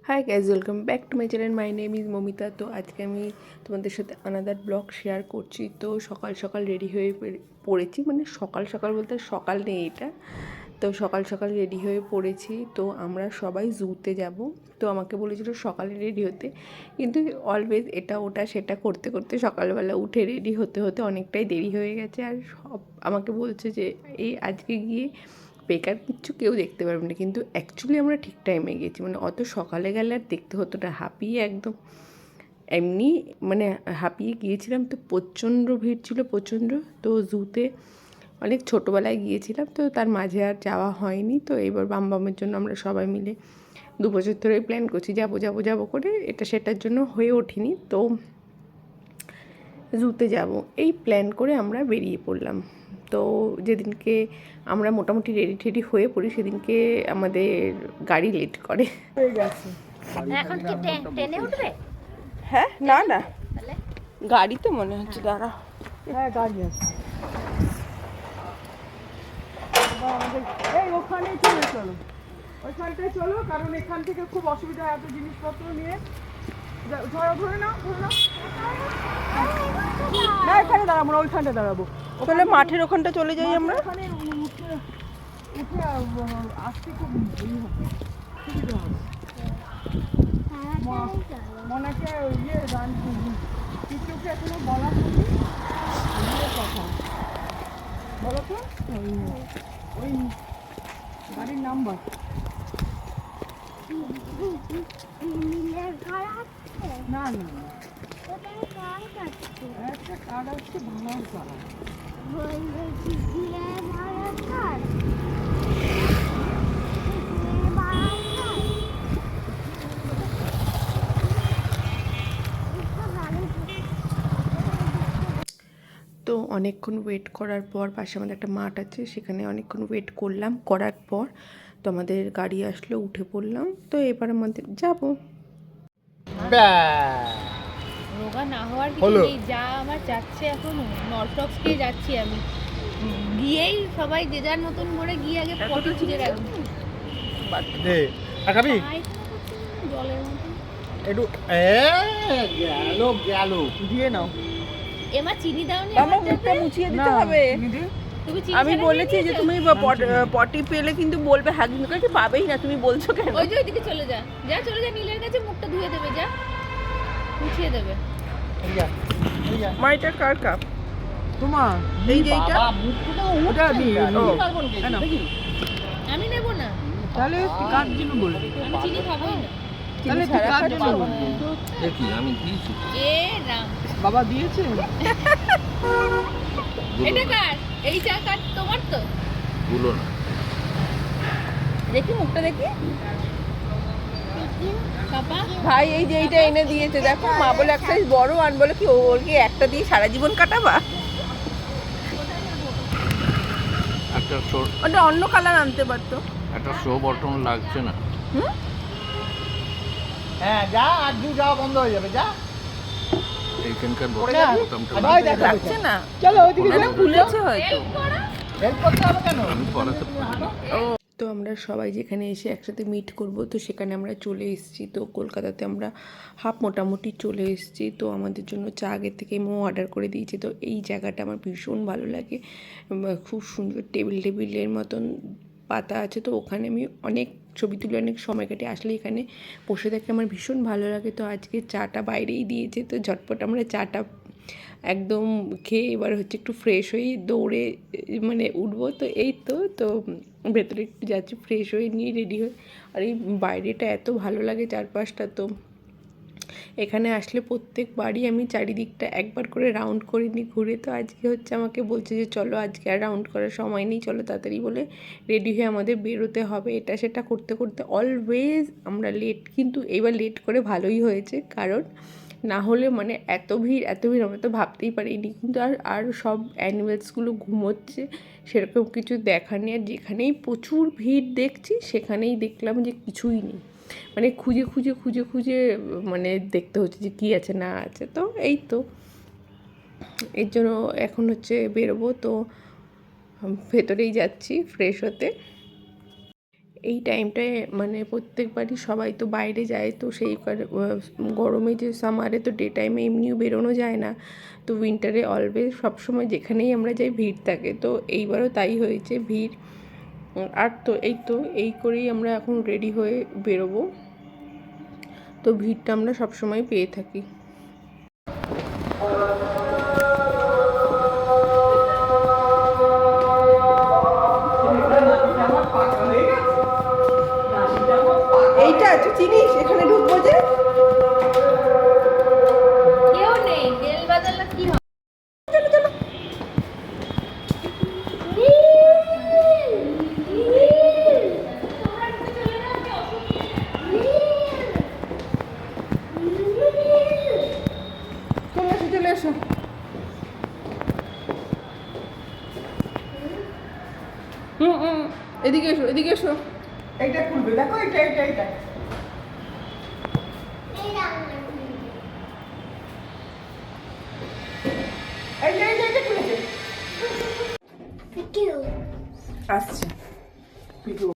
High guys, welcome back to my channel. My name is Mamita. তো আজকে আমি তোমাদের সাথে আনাদার ব্লগ শেয়ার করছি। তো সকাল সকাল রেডি হয়ে পড়েছি, মানে সকাল সকাল বলতে সকাল নেই এটা। তো সকাল সকাল রেডি হয়ে পড়েছি। তো আমরা সবাই জুতে যাব। তো আমাকে বলেছিল সকালে রেডি হতে, কিন্তু অলওয়েজ এটা ওটা সেটা করতে করতে সকালবেলা উঠে রেডি হতে হতে অনেকটাই দেরি হয়ে গেছে। আর সব আমাকে বলছে যে এই আজকে গিয়ে বেকার কিচ্ছু কেউ দেখতে পারবে না, কিন্তু অ্যাকচুয়ালি আমরা ঠিক টাইমে গেছি। মানে অত সকালে গেলে আর দেখতে হতো না, হাঁপিয়ে একদম এমনি মানে হাঁপিয়ে গিয়েছিলাম। তো প্রচণ্ড ভিড় ছিল, প্রচণ্ড। তো জুতে অনেক ছোটোবেলায় গিয়েছিলাম, তো তার মাঝে আর যাওয়া হয়নি। তো এবার বামের জন্য আমরা সবাই মিলে 2 বছর ধরেই প্ল্যান করছি যাবো যাবো যাবো করে, এটা সেটার জন্য হয়ে ওঠেনি। তো জুতে যাব এই প্ল্যান করে আমরা বেরিয়ে পড়লাম। তো যেদিনকে আমরা মোটামুটি রেডি টেডি হয়ে পড়ি, সেদিনকে আমাদের গাড়ি লেট করে হয়ে গেছে। এখন কি ট্রেনে উঠবে? হ্যাঁ, না না, গাড়ি তো মনে হচ্ছে। দাঁড়া, হ্যাঁ গাড়ি আছে। আমাদের এই ওখানেই চলো, ওইখানটায় চলো, কারণ এখান থেকে খুব অসুবিধা, এত জিনিসপত্র নিয়ে। ধরে নাও না, এখানে দাঁড়াবো না, ওইখানটা দাঁড়াবো। তাহলে মাঠের ওখানটা চলে যাই আমরা। ওখানে উঠে আসতে খুব সুবিধা হবে। মনাকে গান কিছুকে এখনো বলা হয়নি কথা, বলো তো ওই গাড়ির নাম্বার। না না না, একটা কার্ড আসছে, ভাঙার কার্ড। তো অনেকক্ষণ ওয়েট করার পর, পাশে আমাদের একটা মাঠ আছে, সেখানে অনেকক্ষণ ওয়েট করলাম। করার পর তো আমাদের গাড়ি আসলো, উঠে পড়লাম। তো এবার আমাদের যাব। রোগা না হওয়ার কিছু নেই, যা আমার যাচ্ছে এখন নর্থক্সকে যাচ্ছি আমি। গিয়েই সবাই যে যার মতন করে গিয়ে আগে ফটো তুলে রাখবো। জলের মতন একটু গেল দিয়ে নাও। এমা চিনি দাওনি? আমার মুখটা মুছিয়ে দিতে হবে। তুমি চিনি আমি ছাড়া বলেছি নিয়ে যে নিয়েছো? তুমি পটি পেলে কিন্তু বলবে, হ্যাঁ কিন্তু কাছে পাবেই না। তুমি বলছো কেন? ওই যে ওইদিকে চলে যা, যা চলে যা, নীলের কাছে মুখটা ধুয়ে দেবে, যা মুছিয়ে দেবে। মাইটা কার কাপ? তোমার এই যে এইটা, ওটা আমি আমি নেব না, তাহলে কার জন্য বলবি? আমি চিনি খাবোই না। তাহলে তুই কার জন্য বলবি? দেখি আমি দিয়েছি এ রাম, বাবা দিয়েছে। এটা কার? এই চা কার? তোমার তো। গুলো না। দেখি মুখটা দেখি। পাপা ভাই এই যে এইটা এনে দিয়েছে, দেখো। মা বলে একটা বড় আন, বলে কি ওর কি একটা দিয়ে সারা জীবন কাটাবা? একটা ওটা অন্য কালার আনতে পারতো। একটা শো বটন লাগছে না। হ্যাঁ যা, আর দু যাওয়া বন্ধ হয়ে যাবে, যা। এইখানকার বোতামটা ভাই দেখো, লাগছে না। চলো ওইদিকে মানে খুলেছে হয়তো। হেল্প করতে হবে কেন? আমি পড়াতে পারি। তো আমরা সবাই যেখানে এসে একসাথে মিট করব, তো সেখানে আমরা চলে এসেছি। তো কলকাতাতে আমরা মোটামুটি চলে এসেছি। তো আমাদের জন্য চা আগের থেকে অর্ডার করে দিয়েছে। তো এই জায়গাটা আমার ভীষণ ভালো লাগে, খুব সুন্দর টেবিলের মতন পাতা আছে। তো ওখানে আমি অনেক ছবি তুলে অনেক সময় কাটে। আসলে এখানে বসে থাকতে আমার ভীষণ ভালো লাগে। তো আজকে চাটা বাইরেই দিয়েছে, তো ঝটপট আমরা চাটা একদম খেয়ে এবার হচ্ছে একটু ফ্রেশ হয়ে দৌড়ে মানে উঠবো। তো এই তো ভেতরে একটু যাচ্ছি ফ্রেশ হয়ে নিয়ে রেডি হয়ে। আর এই বাইরেটা এত ভালো লাগে, চারপাশটা। তো এখানে আসলে প্রত্যেকবারই আমি চারিদিকটা একবার করে রাউন্ড করে নিই ঘুরে। তো আজকে হচ্ছে আমাকে বলছে যে চলো আজকে আর রাউন্ড করার সময় নেই, চলো তাড়াতাড়ি বলে রেডি হয়ে আমাদের বেরোতে হবে। এটা সেটা করতে করতে অলওয়েজ আমরা লেট, কিন্তু এবার লেট করে ভালোই হয়েছে, কারণ না হলে মানে এত ভিড় আমরা তো ভাবতেই পারিনি। কিন্তু আর সব অ্যানিমেলসগুলো ঘুমোচ্ছে, সেরকম কিছু দেখা নেই। আর যেখানেই প্রচুর ভিড় দেখছি, সেখানেই দেখলাম যে কিছুই নেই। মানে খুঁজে মানে দেখতে হচ্ছে যে কী আছে না আছে। তো এই তো এর জন্য এখন হচ্ছে বেরোবো। তো ভেতরেই যাচ্ছি ফ্রেশ হতে। এই টাইমটায় মানে প্রত্যেকবারই সবাই তো বাইরে যায়, তো সেই গরমে যে সামারে তো ডে টাইমে এমনিও বেরোনো যায় না, তো উইন্টারে অলওয়েজ সবসময় যেখানেই আমরা যাই ভিড় থাকে। তো এইবারও তাই হয়েছে, ভিড়। আর তো এই করেই আমরা এখন রেডি হয়ে বেরোবো, তো ভিড়টা আমরা সবসময় পেয়ে থাকি। এইটা তুই চিনিস এখানে ঢুকবো যে? কেউ নেই, বেল বাজালে কি হবে? চলে এসো। এদিকে এসো। এইটা খুলবে, দেখো এইটা। এইটা খুলেছে। আসছে চলো।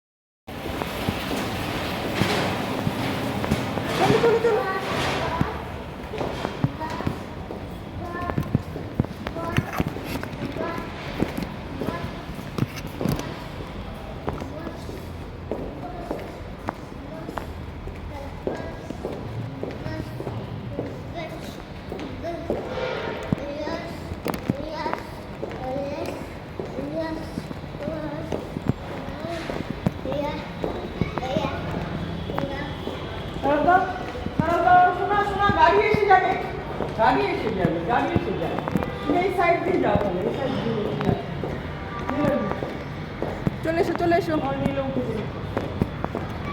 শোনা, গাড়ি এসে যাবে। তুমি এই সাইড দিয়ে যাও, তাহলে এই সাইড দিয়ে চলে এসো।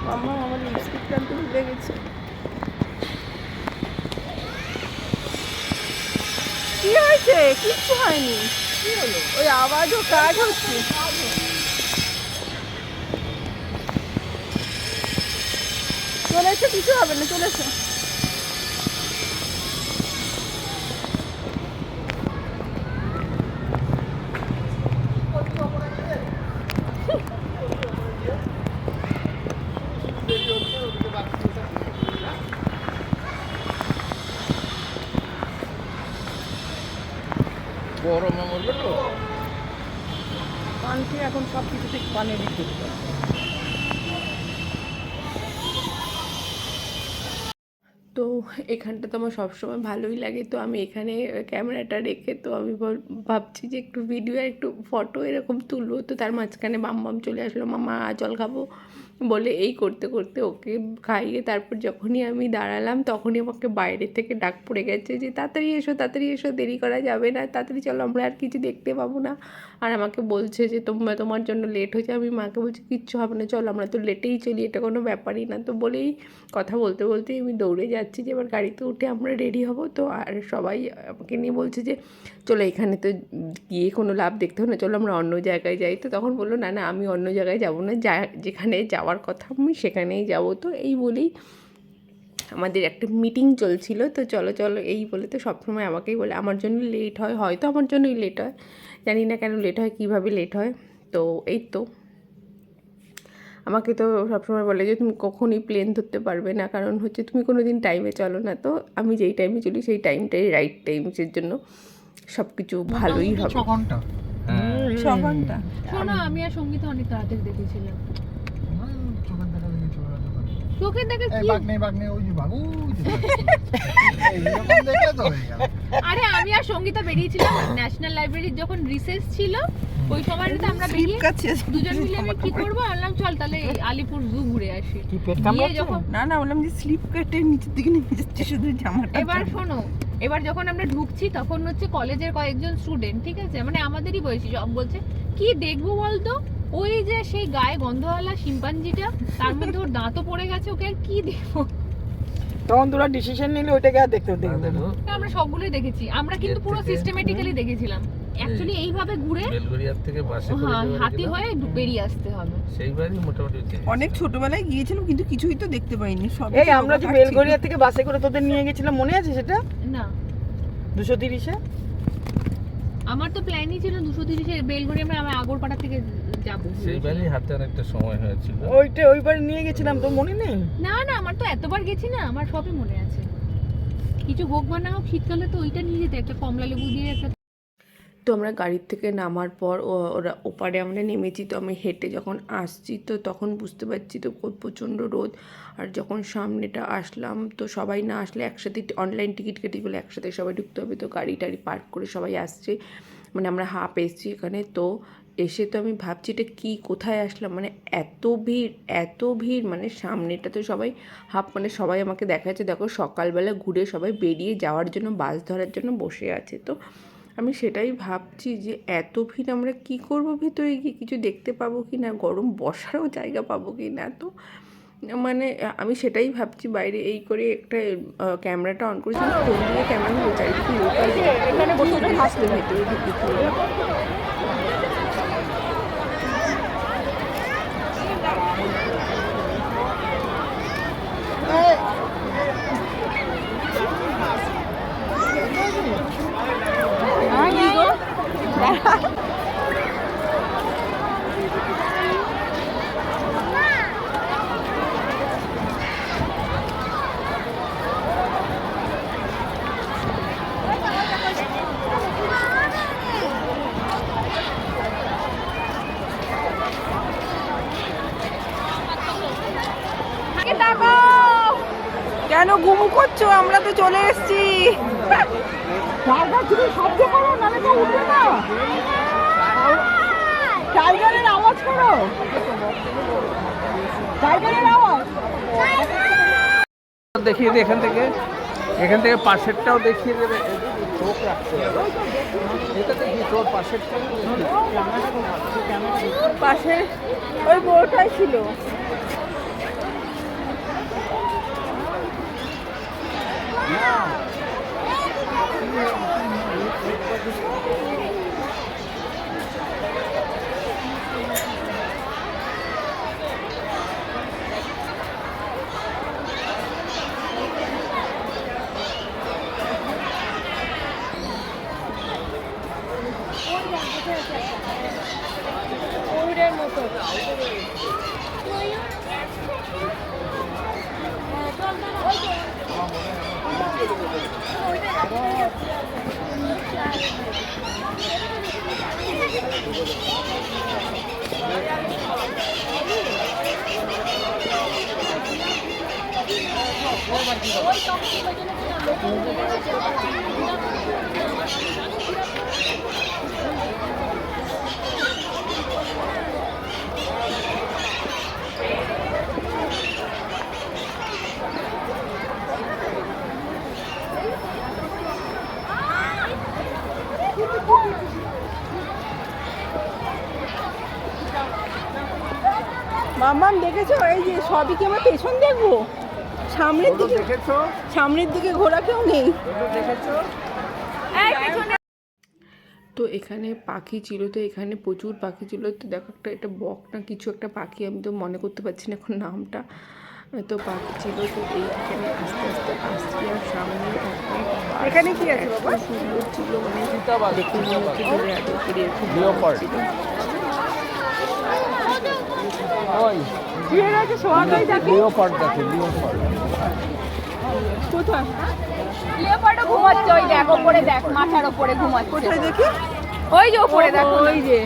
মাম্মা আমার লিপস্টিকটা তো ভুলে গেছে। কি হয়েছে? কিচ্ছু হয়নি। কি হলো? ওই আওয়াজও কাজ হচ্ছে। চলে এসো, কিছু হবে না, চলে এসো। গরমে মরবে তো। কানকে এখন সব কিছুতে কানে দিতে হবে। তো এখানটা তো আমার সবসময় ভালোই লাগে, তো আমি এখানে ক্যামেরাটা রেখে তো আমি ভাবছি যে একটু ভিডিও আর একটু ফটো এরকম তুলবো। তো তার মাঝখানে মাম্মাম চলে আসলো, মামা জল খাবো বলে এই করতে করতে ওকে খাইয়ে তারপর যখনই আমি দাঁড়ালাম তখনই আমাকে বাইরে থেকে ডাক পড়ে গেছে যে তাড়াতাড়ি এসো, দেরি করা যাবে না, তাড়াতাড়ি চলো, আমরা আর কিছু দেখতে পাবো না। আর আমাকে বলছে যে তোমার জন্য লেট হয়েছে। আমি মাকে বলছি কিচ্ছু হবে না, চলো আমরা তো লেটেই চলি, এটা কোনো ব্যাপারই না। তো বলেই কথা বলতে বলতেই আমি দৌড়ে যাচ্ছি যে এবার গাড়িতে উঠে আমরা রেডি হব। তো আর সবাই আমাকে নিয়ে বলছে যে চলো এখানে তো গিয়ে কোনো লাভ দেখতে হবে না, চলো আমরা অন্য জায়গায় যাই। তো তখন বললো না আমি অন্য জায়গায় যাবো না, যেখানে যাওয়ার কথা আমি সেখানেই যাব। তো এই বলেই আমাদের একটা মিটিং চলছিল, তো চলো এই বলে তো সবসময় আমাকেই বলে আমার জন্য লেট হয়, হয়তো আমার জন্যই লেট হয়, জানি না কেন লেট হয়, কীভাবে লেট হয়। তো এই তো আমাকে তো সবসময় বলে যে তুমি কখনই প্লেন ধরতে পারবে না, কারণ হচ্ছে তুমি কোনো দিন টাইমে চলো না। তো আমি যেই টাইমে চলি সেই টাইমটাই রাইট টাইমসের জন্য সব কিছু ভালোই হবে। 6 ঘন্টা। 6 ঘন্টা। শোনো, আমি আর সঙ্গীতা অনেক তাড়াতাড়ি দেখেছিলাম। চোখের দেখা কি? বাগনে ওই যে বাবু এইরকম দেখলে তো হয়ে গেল। আরে আমি আর সঙ্গীতা বেরিয়েছিলাম ন্যাশনাল লাইব্রেরির যখন রিসেস ছিল, ওই সময়টাতে আমরা বেরিয়ে দুজন মিলে আমি কি করবো বললাম চল তাহলে আলিপুর জু ঘুরে আসি। গিয়ে যখন না বললাম যে স্লিপ কেটে নিচের দিকে নেমে যাচ্ছে শুধু জামাটা। এবার শোনো, এবার যখন আমরা ঢুকছি তখন হচ্ছে কলেজের কয়েকজন স্টুডেন্ট, ঠিক আছে, মানে আমাদেরই বয়সী, সব বলছে কি দেখবো বলতো, ওই যে সেই গায়ে গন্ধওয়ালা শিম্পাঞ্জিটা, তার মধ্যে ওর দাঁতও পড়ে গেছে, ওকে আর কি দেখবো। তখন তোরা ডিসিশন নিলে ওইটাকে আর দেখতে আমরা সবগুলোই দেখেছি, আমরা কিন্তু পুরো সিস্টেমেটিক্যালি দেখেছিলাম। অ্যাকচুয়ালি এইভাবে ঘুরে বেলগড়িয়া থেকে বাসে করে হাতি হয়ে বেরিয়ে আসতে হবে। সেইবারই মোটামুটি অনেক ছোটবেলায় গিয়েছিলাম কিন্তু কিছুই তো দেখতে পাইনি। সব এই আমরা যে বেলগড়িয়া থেকে বাসে করে তোদের নিয়ে গেছিলাম, মনে আছে সেটা? না 230-এ আমার তো প্ল্যানই ছিল 230-এ বেলগড়িয়া, আমরা আগরপাড়া থেকে যাবো। সেইবারই হাতে অনেকটা সময় হয়েছিল। ওইবার নিয়ে গেছিলাম, তো মনে নেই? না না, আমার তো এতবার গেছি না, আমার সবই মনে আছে। কিছু হোক বা না হোক, শীতকালে তো ওইটা নিয়ে যেতে, একটা কমলা লেবু দিয়ে একটা। তো আমরা গাড়ির থেকে নামার পর ওরা ওপারে আমরা নেমেছি, তো আমি হেঁটে যখন আসছি তো তখন বুঝতে পারছি তো প্রচণ্ড রোদ। আর যখন সামনেটা আসলাম তো সবাই না আসলে একসাথে অনলাইন টিকিট কেটে বলে একসাথে সবাই ঢুকতে হবে, তো গাড়ি টাড়ি পার্ক করে সবাই আসছে, মানে আমরা হাঁপ এসেছি এখানে। তো এসে তো আমি ভাবছি এটা কী, কোথায় আসলাম, মানে এত ভিড়, মানে সামনেটা তো সবাই হাঁপ, মানে সবাই আমাকে দেখাচ্ছে দেখো সকালবেলা ঘুরে সবাই বেরিয়ে যাওয়ার জন্য বাস ধরার জন্য বসে আছে। তো আমি সেটাই ভাবছি যে এত ভিড় আমরা কি করব, ভিতরে গিয়ে কিছু দেখতে পাবো কি না, গরম বসারও জায়গা পাবো কি না। তো মানে আমি সেটাই ভাবছি, বাইরে এই করে একটা ক্যামেরাটা অন করেছি, ফোন দিয়ে ক্যামেরা হয়ে চারিদিকে লোকাল এখানে বসে হাসলে ভেতরে ঢুকে। কেন ঘুমু করছো? আমরা তো চলে এসেছি। শব্দ করো, নাহলে তো উঠবে না। টাইগারের আওয়াজ করো, টাইগারের আওয়াজ। দেখিয়ে দিই এখান থেকে পাশেরটাও দেখিয়ে দেবে। চোখ রাখতে হবে, এটা দেখি তোর পাশেরটা পাশে ওই বউটাই ছিল। মাম্মাম দেখেছো, এই যে সবই কি আমার পেছন দেখবো? সামনের দিকে দেখেছো? সামনের দিকে ঘোরা কেউ নেই। দেখেছো? তো এখানে পাখি ছিল, তো এখানে প্রচুর পাখি ছিল। তো দেখো এটা বক না কিছু একটা পাখি, আমি তো মনে করতে পারছি না এখন নামটা। তো পাখি ছিল, তো এইখানে আস্তে আস্তে আসছি আর সামনে এখানে কি আছে বাবা? সুন্দর ছিল, মানে দেখে মনে হচ্ছে দূরে এত করে খুব ভালো ছিল। কোথায়? লিওপার্ডও ঘুমাচ্ছে, ওই দেখ ওপরে, দেখ মাথার ওপরে ঘুমাচ্ছে। কোথায় দেখি? ওই যে ওপরে দেখো, ওই যে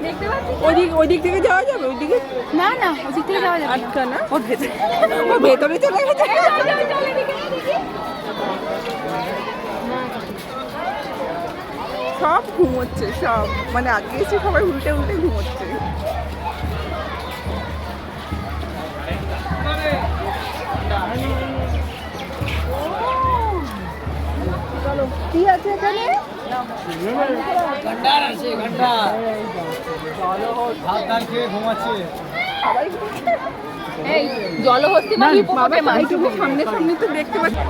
দেখতে পাচ্ছিস? ওই দিক থেকে যাওয়া যাবে? ওইদিকে না না, ওদিক থেকে যাওয়া যাবে। আটকা না, ওর ভেতরে, ওর ভেতরে চলে গেছে। সব ঘুমোচ্ছে, সব মানে আগে এসে সবাই উল্টে উল্টে ঘুমোচ্ছে। চলো, কি আছে এখানে? গন্ডার আছে, গন্ডার ভাত খেয়ে ঘুমাচ্ছে। এই জলহস্তি বা হিপোপটেমাস। এইটুকু সামনে সামনে তো দেখতে পাচ্ছি।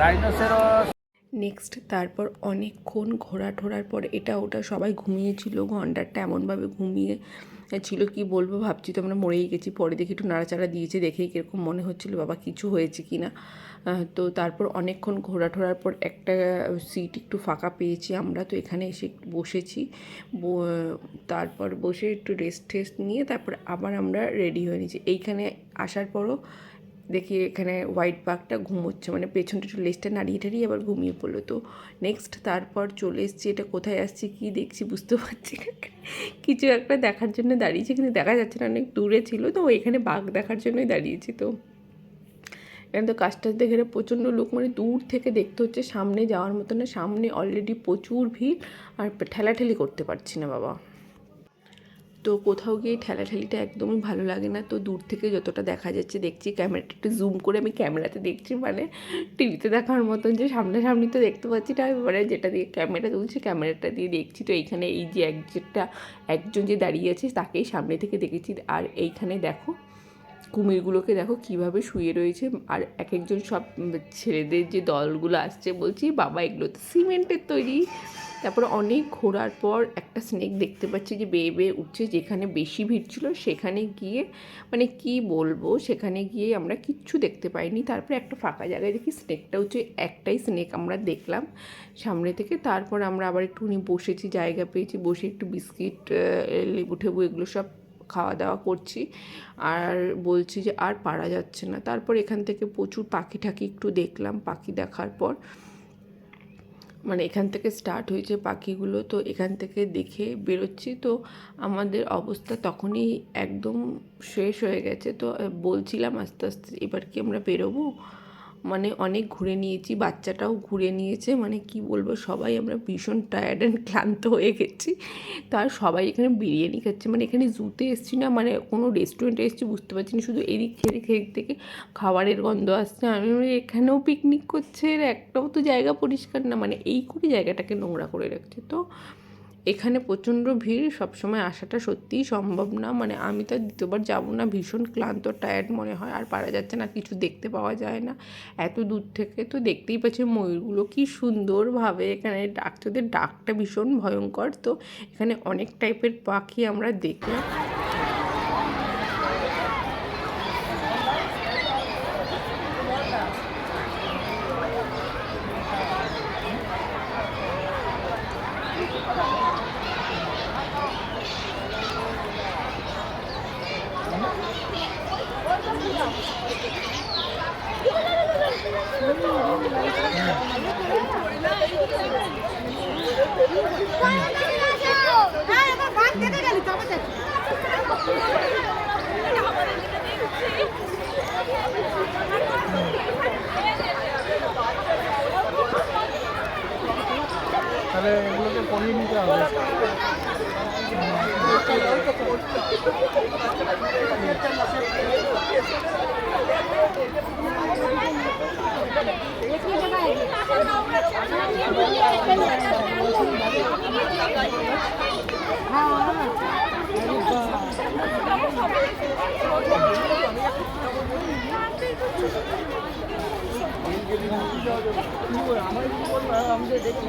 রাইনোসেরস। নেক্সট তারপর অনেকক্ষণ ঘোরা ঠোরার পর এটা ওটা সবাই ঘুমিয়েছিল, গন্ডারটা এমনভাবে ঘুমিয়ে ছিল, কি বলবো ভাবছি তো আমরা মরেই গেছি। পরে দেখি একটু নাড়াচাড়া দিয়েছে, দেখেই কীরকম মনে হচ্ছিলো বাবা কিছু হয়েছে কি না। তো তারপর অনেকক্ষণ ঘোরার পর একটা সিট একটু ফাঁকা পেয়েছি আমরা, তো এখানে এসে একটু বসেছি। তারপর বসে একটু রেস্ট নিয়ে তারপর আবার আমরা রেডি হয়ে নিয়েছি। এইখানে আসার পরও দেখি এখানে হোয়াইট বাঘটা ঘুমোচ্ছে, মানে পেছনটা একটু লেজটা নাড়িয়ে টাড়িয়ে আবার ঘুমিয়ে পড়লো। তো নেক্সট তারপর চলে এসেছি, এটা কোথায় আসছি কি দেখছি বুঝতে পারছি কিছু একটা দেখার জন্য দাঁড়িয়েছি, কিন্তু দেখা যাচ্ছে না, অনেক দূরে ছিল। তো এখানে বাঘ দেখার জন্যই দাঁড়িয়েছি। তো এখানে তো কাজটা দেখে প্রচণ্ড লোক, মানে দূর থেকে দেখতে হচ্ছে, সামনে যাওয়ার মতো না। সামনে অলরেডি প্রচুর ভিড়, আর ঠেলাঠেলি করতে পারছি না বাবা। তো কোথাও গিয়ে ঠেলাঠেলিটা একদমই ভালো লাগে না। তো দূর থেকে যতটা দেখা যাচ্ছে দেখছি, ক্যামেরাটা একটু জুম করে আমি ক্যামেরাতে দেখছি, মানে টিভিতে দেখার মতন যে সামনাসামনি তো দেখতে পাচ্ছি না, এবারে যেটা দিয়ে ক্যামেরা তুলছি ক্যামেরাটা দিয়ে দেখছি। তো এইখানে এই যে একজন যে দাঁড়িয়ে আছে তাকেই সামনে থেকে দেখেছি। আর এইখানে দেখো কুমিরগুলোকে দেখো কিভাবে শুয়ে রয়েছে, আর এক একজন সব ছেলেদের যে দলগুলো আসছে, বলছি বাবা এগুলো তো সিমেন্টের তৈরি। তারপর অনেক ঘোরার পর একটা স্নেক দেখতে পাচ্ছি যে বেয়ে বেয়ে উঠছে, যেখানে বেশি ভিড় ছিল সেখানে গিয়ে, মানে কি বলবো, সেখানে গিয়ে আমরা কিচ্ছু দেখতে পাইনি। তারপরে একটা ফাঁকা জায়গায় দেখি স্নেকটা হচ্ছে, একটাই স্নেক আমরা দেখলাম সামনে থেকে। তারপর আমরা আবার একটুখানি বসেছি, জায়গা পেয়েছি, বসে একটু বিস্কিট, লেবু টেবু এগুলো সব খাওয়া দাওয়া করছি, আর বলছি যে আর পারা যাচ্ছে না। তারপর এখান থেকে প্রচুর পাখি ঠাকি একটু দেখলাম। পাখি দেখার পর মানে এখান থেকে স্টার্ট হয়েছে পাখিগুলো, তো এখান থেকে দেখে বেরোচ্ছি। তো আমাদের অবস্থা তখনই একদম শেষ হয়ে গেছে। তো বলছিলাম আস্তে আস্তে এবার কি আমরা বেরোবো, মানে অনেক ঘুরে নিয়েছি, বাচ্চাটাও ঘুরে নিয়েছে, মানে কি বলবো, সবাই আমরা ভীষণ টায়ার্ড অ্যান্ড ক্লান্ত হয়ে গেছি। তার সবাই এখানে বিরিয়ানি খাচ্ছে, মানে এখানে জুতে এসছি না, মানে কোনো রেস্টুরেন্টে এসছি বুঝতে পারছি না, শুধু এদিক সেদিক থেকে খাবারের গন্ধ আসছে। আমি এখানেও পিকনিক করছে, একটাও তো জায়গা পরিষ্কার না, মানে এই করে জায়গাটাকে নোংরা করে রাখছে। তো এখানে প্রচণ্ড ভিড়, সবসময় আসাটা সত্যিই সম্ভব না, মানে আমি তো দ্বিতীয়বার যাবো না, ভীষণ ক্লান্ত টায়ার্ড মনে হয়, আর পারা যাচ্ছে না, কিছু দেখতে পাওয়া যায় না এত দূর থেকে। তো দেখতেই পাচ্ছি ময়ূরগুলো কি সুন্দরভাবে এখানে ডাকছে, ওদের ডাকটা ভীষণ ভয়ঙ্কর। তো এখানে অনেক টাইপের পাখি আমরা দেখলাম। তাহলে এগুলোকে পরিয়ে নিতে হবে। আমার কি বলবো, আমাদের দেখতে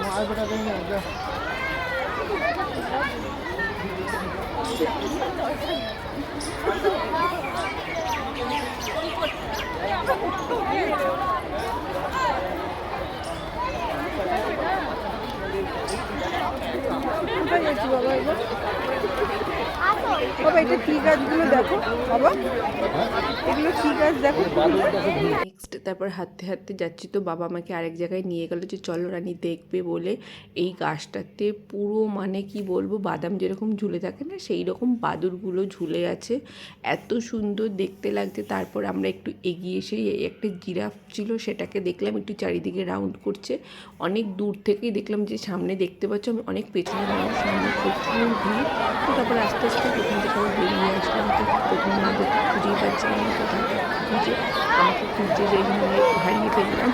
মাছ বেটা দেয় না। বাবা এটা কি গাছগুলো দেখো, বাবা এগুলো কি গাছ দেখো। নেক্সট তারপর হাঁটতে হাঁটতে যাচ্ছি, তো বাবা আমাকে আরেক জায়গায় নিয়ে গেল যে চলো রানী দেখবে বলে। এই গাছটাতে পুরো মানে কি বলবো, বাদাম যেরকম ঝুলে থাকে না, সেই রকম বাদুরগুলো ঝুলে আছে, এত সুন্দর দেখতে লাগছে। তারপর আমরা একটু এগিয়ে এসে একটা জিরাফ ছিল সেটাকে দেখলাম, একটু চারিদিকে রাউন্ড করছে। অনেক দূর থেকেই দেখলাম, যে সামনে দেখতে পাচ্ছ আমি অনেক পেছনে গেলাম, সামনে প্রচুর ভিড়। তো তারপর আস্তে আস্তে ওখান থেকে আমি বেরিয়ে আসলাম। তো প্রথমে আমাদের খুঁজেই পাচ্ছিলাম না, কোথাও খুঁজে আমাকে খুঁজে যেখানে হারিয়ে ফেললাম।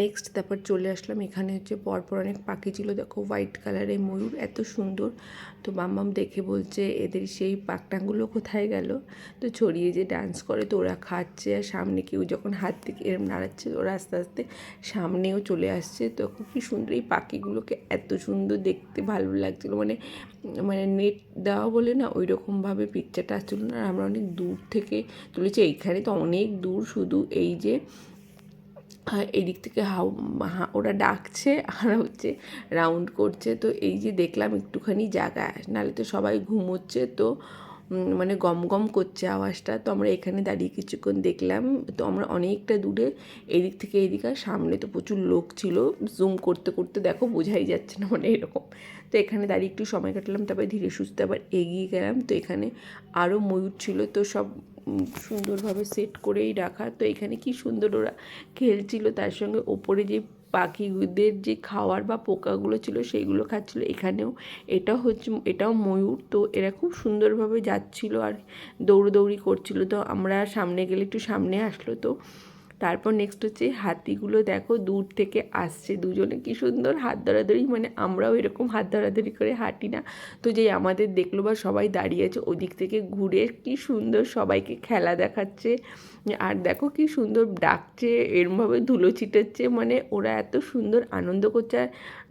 নেক্সট তারপর চলে আসলাম এখানে হচ্ছে পরপর অনেক পাখি ছিল, দেখো হোয়াইট কালারের ময়ূর এত সুন্দর। তো মাম্মাম দেখে বলছে এদের সেই পাকটাঙ্গুলো কোথায় গেল, তো ছড়িয়ে যে ডান্স করে তো ওরা খাচ্ছে, আর সামনে কেউ যখন হাত থেকে এরম নাড়াচ্ছে ওরা আস্তে আস্তে সামনেও চলে আসছে। তো খুবই সুন্দর এই পাখিগুলোকে, এত সুন্দর দেখতে ভালো লাগছিলো, মানে মানে নেট দেওয়া বলে না ওই রকমভাবে পিকচারটা আসছিলো না। আর আমরা অনেক দূর থেকে তুলেছি, এইখানে তো অনেক দূর, শুধু এই যে এদিক থেকে ওরা ডাকছে আর হচ্ছে রাউন্ড করছে। তো এই যে দেখলাম একটুখানি জায়গা, নাহলে তো সবাই ঘুমোচ্ছে, তো মানে গম গম করছে আওয়াজটা। তো আমরা এখানে দাঁড়িয়ে কিছুক্ষণ দেখলাম। তো আমরা অনেকটা দূরে এদিক থেকে এদিকে, আর সামনে তো প্রচুর লোক ছিল, জুম করতে করতে দেখো বোঝাই যাচ্ছে না, মানে এরকম। তো এখানে দাঁড়িয়ে একটু সময় কাটলাম, তারপরে ধীরে সুস্থে আবার এগিয়ে গেলাম। তো এখানে আরও ময়ূর ছিল, তো সব সুন্দরভাবে সেট করেই রাখা। তো এখানে কি সুন্দর ওরা খেলছিল, তার সঙ্গে ওপরে যে পাখিদের যে খাওয়ার বা পোকাগুলো ছিল সেইগুলো খাচ্ছিল। এখানেও এটাও ময়ূর, তো এরা খুব সুন্দরভাবে যাচ্ছিল আর দৌড়দৌড়ি করছিল। তো আমরা সামনে গেলে একটু সামনে আসলো। তো তারপর নেক্সট হচ্ছে হাতিগুলো, দেখো দূর থেকে আসছে, দুজনে কি সুন্দর হাত ধরাধরি, মানে আমরাও এরকম হাত ধরাধরি করে হাঁটি না। তো যেই আমাদের দেখলো বা সবাই দাঁড়িয়ে আছে ওদিক থেকে ঘুরে কি সুন্দর সবাইকে খেলা দেখাচ্ছে, আর দেখো কি সুন্দর ডাকছে, এরমভাবে ধুলো ছিটাচ্ছে, মানে ওরা এত সুন্দর আনন্দ করছে। আর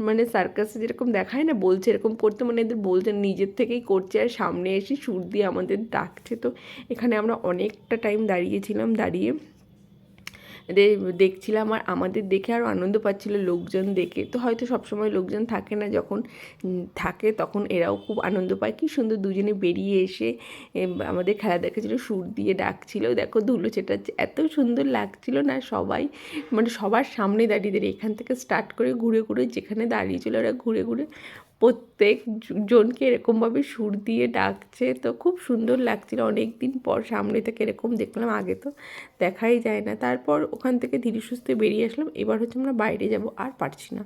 মানে সার্কাসে যেরকম দেখায় না, বলছে এরকম করতে, মানে এদের বলছে নিজের থেকেই করছে, আর সামনে এসে সুর দিয়ে আমাদের ডাকছে। তো এখানে আমরা অনেকটা টাইম দাঁড়িয়েছিলাম, দাঁড়িয়ে দেখছিলাম, আর আমাদের দেখে আরও আনন্দ পাচ্ছিল লোকজন দেখে। তো হয়তো সবসময় লোকজন থাকে না, যখন থাকে তখন এরাও খুব আনন্দ পায়। কি সুন্দর দুজনে বেরিয়ে এসে আমাদের খেলা দেখাচ্ছিলো, সুর দিয়ে ডাকছিল, দেখো ধুলো চেটাচ্ছে, এত সুন্দর লাগছিল না। সবাই মানে সবার সামনে দাঁড়িয়ে দাঁড়িয়ে এখান থেকে স্টার্ট করে ঘুরে ঘুরে যেখানে দাঁড়িয়েছিল ওরা ঘুরে ঘুরে প্রত্যেক জনকে এরকমভাবে সুর দিয়ে ডাকছে। তো খুব সুন্দর লাগছিল, অনেক দিন পর সামনে থেকে এরকম দেখলাম, আগে তো দেখাই যায় না। তারপর ওখান থেকে ধীরে সুস্থে বেরিয়ে আসলাম। এবার হচ্ছে আমরা বাইরে যাব, আর পারছি না,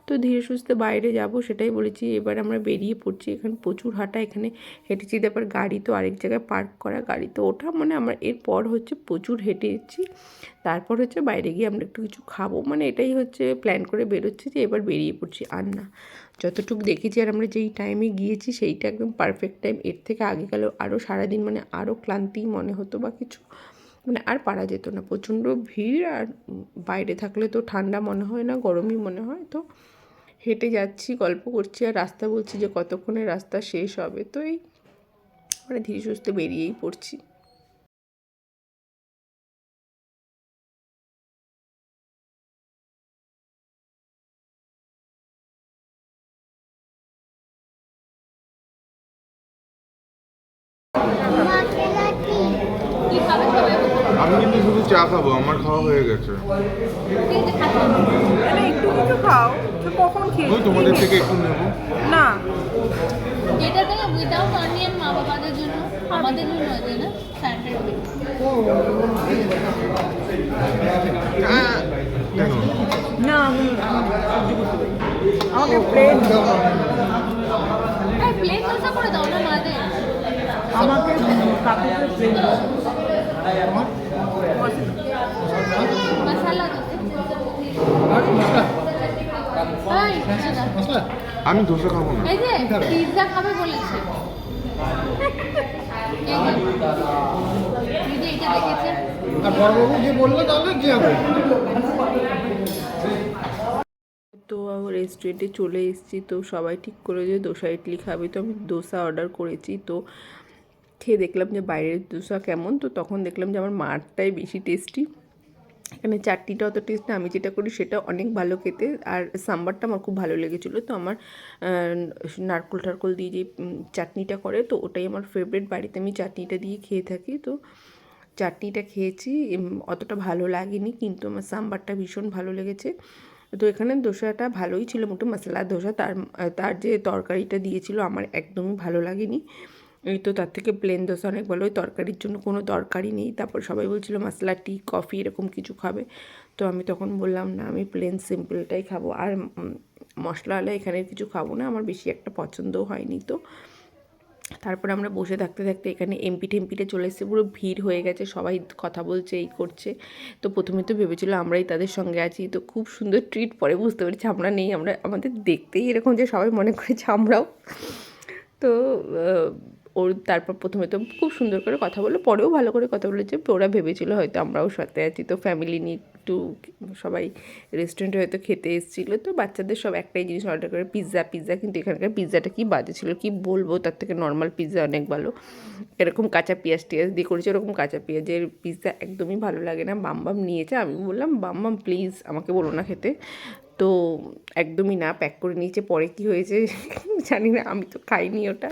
তো ধীরে সুস্থে বাইরে যাব সেটাই বলেছি। এবার আমরা বেরিয়ে পড়ছি, এখানে প্রচুর হাঁটা, এখানে হেঁটেছি, তারপর গাড়ি তো আরেক জায়গায় পার্ক করা, গাড়ি তো ওঠা, মানে আমরা এরপর হচ্ছে প্রচুর হেঁটে এসেছি। তারপর হচ্ছে বাইরে গিয়ে আমরা একটু কিছু খাবো, মানে এটাই হচ্ছে প্ল্যান করে বেরোচ্ছি যে এবার বেরিয়ে পড়ছি। আর না, যতটুকু দেখেছি আর আমরা যেই টাইমে গিয়েছি সেইটা একদম পারফেক্ট টাইম। এর থেকে আগে গেলেও আরও সারাদিন মানে আরও ক্লান্তি মনে হতো বা কিছু, মানে আর পারা যেত না, প্রচণ্ড ভিড়। আর বাইরে থাকলে তো ঠান্ডা মনে হয় না, গরমই মনে হয়। তো হেঁটে যাচ্ছি, গল্প করছি, আর রাস্তা বলছি যে কতক্ষণে রাস্তা শেষ হবে। তো এই মানে ধীরে সুস্থে বেরিয়েই পড়ছি। কি খাবে সবাই? আমি কিন্তু শুধু চা খাবো, আমার খাওয়া হয়ে গেছে। ঠিক আছে, খাচ্ছি। মানে একটু কিছু খাও, তো কখন ওই খেয়ে তোমাদের থেকে একটু নেবো। না যেটা দেয় উইদাউট অনিয়ন মা বাবাদের জন্য, আমাদের জন্য আছে না স্ট্যান্ডার্ড। কেন? না আমি আমাকে প্লেন হ্যাঁ, প্লেন দোসা করে দাও না মাদের। আমাকে কাকুকে প্লেন মশলা দোসা। এই, এটা। আমি ধোসা খাবো না। এই যে পিৎজা খাবে বলেছে। এই যে এটা দেখেছে। আর বড়বাবু যে বললো তাহলে কি হবে? তো রেস্টুরেন্টে চলে এসেছি, তো সবাই ঠিক করে যে দোসা ইডলি খাবে, তো আমি দোসা অর্ডার করেছি। তো খেয়ে দেখলাম যে বাইরের দোসা কেমন, তো তখন দেখলাম যে আমার মারটাই বেশি টেস্টি। এখানে চাটনিটা অত টেস্ট না, আমি যেটা করি সেটা অনেক ভালো খেতে। আর সাম্বারটা আমার খুব ভালো লেগেছিলো। তো আমার নারকোল টারকোল দিয়ে যে চাটনিটা করে, তো ওটাই আমার ফেভারিট, বাড়িতে আমি চাটনিটা দিয়ে খেয়ে থাকি। তো চাটনিটা খেয়েছি, অতটা ভালো লাগেনি, কিন্তু আমার সাম্বারটা ভীষণ ভালো লেগেছে। তো এখানে দোসাটা ভালোই ছিল, মোটো মশলা দোসা, তার যে তরকারিটা দিয়েছিল আমার একদমই ভালো লাগেনি। এই তো তার থেকে প্লেন দোসা অনেক ভালো, ওই তরকারির জন্য কোনো দরকারই নেই। তারপর সবাই বলছিল মশলা টি কফি এরকম কিছু খাবে, তো আমি তখন বললাম না, আমি প্লেন সিম্পলটাই খাবো। আর মশলাওয়ালা এখানে কিছু খাবো না, আমার বেশি একটা পছন্দও হয়নি। তো তারপরে আমরা বসে থাকতে থাকতে এখানে এমপি টেমপিতে চলে এসেছে, পুরো ভিড় হয়ে গেছে, সবাই কথা বলছে, এই করছে। তো প্রথমে তো ভেবেছিল আমরাই তাদের সঙ্গে আছি, তো খুব সুন্দর ট্রিট, পরে বুঝতে পেরেছি আমরা নেই, আমাদের দেখতেই এরকম যে সবাই মনে করেছে আমরাও। তো ওর তারপর প্রথমে তো খুব সুন্দর করে কথা বললো, পরেও ভালো করে কথা বলেছে, ওরা ভেবেছিল হয়তো আমরাও সাথে আছি। তো ফ্যামিলি নিয়ে একটু সবাই রেস্টুরেন্টে হয়তো খেতে এসেছিলো, তো বাচ্চাদের সব একটাই জিনিস অর্ডার করে, পিৎজা। কিন্তু এখানকার পিৎজাটা কি বাজে ছিল, কি বলবো, তার থেকে নর্মাল পিৎজা অনেক ভালো। এরকম কাঁচা পেঁয়াজ টিয়াজ দিয়ে করেছে, ওরকম কাঁচা পেঁয়াজের পিৎজা একদমই ভালো লাগে না। বাম নিয়েছে, আমি বললাম বাম প্লিজ আমাকে বলো না খেতে, তো একদমই না, প্যাক করে নিয়েছে। পরে কি হয়েছে জানি না, আমি তো খাইনি ওটা,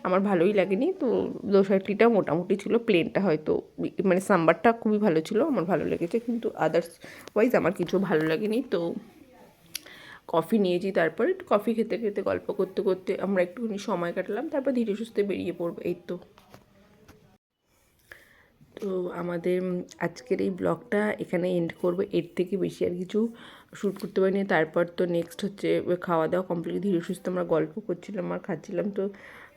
আমার ভালোই লাগেনি। তো দোসা ইডলিটা মোটামুটি ছিল, প্লেনটা হয়তো মানে সাম্বারটা খুবই ভালো ছিল, আমার ভালো লেগেছে, কিন্তু আদার্স ওয়াইজ আমার কিছু ভালো লাগেনি। তো কফি নিয়েছি, তারপরে কফি খেতে খেতে গল্প করতে করতে আমরা একটুখানি সময় কাটালাম, তারপর ধীরে সুস্থে বেরিয়ে পড়বো, এই তো। তো আমাদের আজকের এই ব্লগটা এখানে এন্ড করবো, এর থেকে বেশি আর কিছু শ্যুট করতে পারিনি। তারপর তো নেক্সট হচ্ছে খাওয়া দাওয়া কমপ্লিট, ধীরে সুস্থে আমরা গল্প করছিলাম আর খাচ্ছিলাম। তো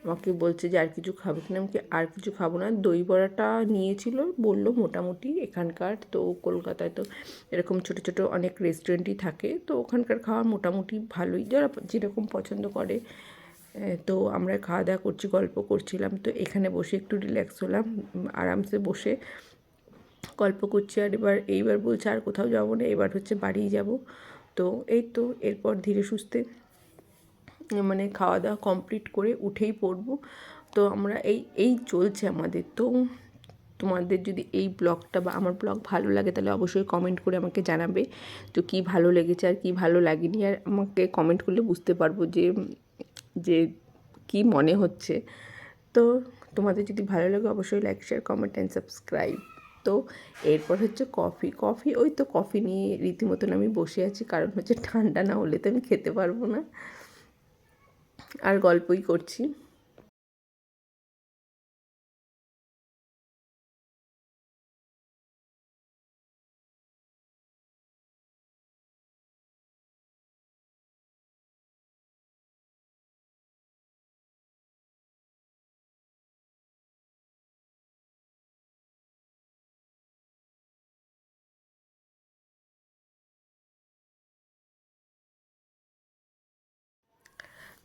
আমাকে বলছে যে আর কিছু খাবে কিনা, আমাকে আর কিছু খাবো না। দই বড়াটা নিয়েছিল, বললো মোটামুটি এখানকার, তো কলকাতায় তো এরকম ছোটো ছোটো অনেক রেস্টুরেন্টই থাকে, তো ওখানকার খাওয়া মোটামুটি ভালোই, যারা যেরকম পছন্দ করে। তো আমরা খাওয়া দাওয়া করছি, গল্প করছিলাম, তো এখানে বসে একটু রিল্যাক্স হলাম, আরামসে বসে গল্প করছি। আর এইবার বলছে আর কোথাও যাবো না, এবার হচ্ছে বাড়িই যাব। তো এই তো এরপর ধীরে সুস্থে মানে খাওয়া দাওয়া কমপ্লিট করে উঠেই পড়বো। তো আমরা এই চলছে আমাদের। তো তোমাদের যদি এই ব্লগটা বা আমার ব্লগ ভালো লাগে তাহলে অবশ্যই কমেন্ট করে আমাকে জানাবে, তো কী ভালো লেগেছে আর কী ভালো লাগেনি, আর আমাকে কমেন্ট করলে বুঝতে পারবো যে কী মনে হচ্ছে। তো তোমাদের যদি ভালো লাগে অবশ্যই like share comment and subscribe. তো এরপর হচ্ছে কফি, ওই তো কফি নিয়ে রীতিমতন আমি বসে আছি, কারণ হচ্ছে ঠান্ডা না হলে তো আমি খেতে পারবো না, আর গল্পই করছি।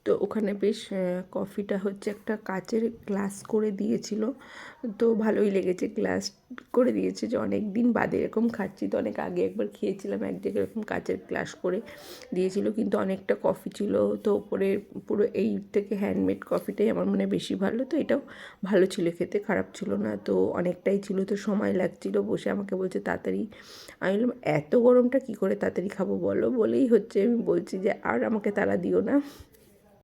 তো ওখানে বেশ কফিটা হচ্ছে একটা কাচের গ্লাস করে দিয়েছিল, তো ভালোই লেগেছে, গ্লাস করে দিয়েছে, যে অনেক দিন বাদে এরকম খাচ্ছি। তো অনেক আগে একবার খেয়েছিলাম এক জায়গায় এরকম কাচের গ্লাস করে দিয়েছিল, কিন্তু অনেকটা কফি ছিল, তো ওপরে পুরো এই থেকে হ্যান্ডমেড কফিটাই আমার মনে হয় বেশি ভালো। তো এটাও ভালো ছিল খেতে, খারাপ ছিল না, তো অনেকটাই ছিল, তো সময় লাগছিল বসে। আমাকে বলছে তাড়াতাড়ি, আমি বললাম এত গরমটা কী করে তাড়াতাড়ি খাবো বলো, বলেই হচ্ছে আমি বলছি যে আর আমাকে তাড়া দিও না।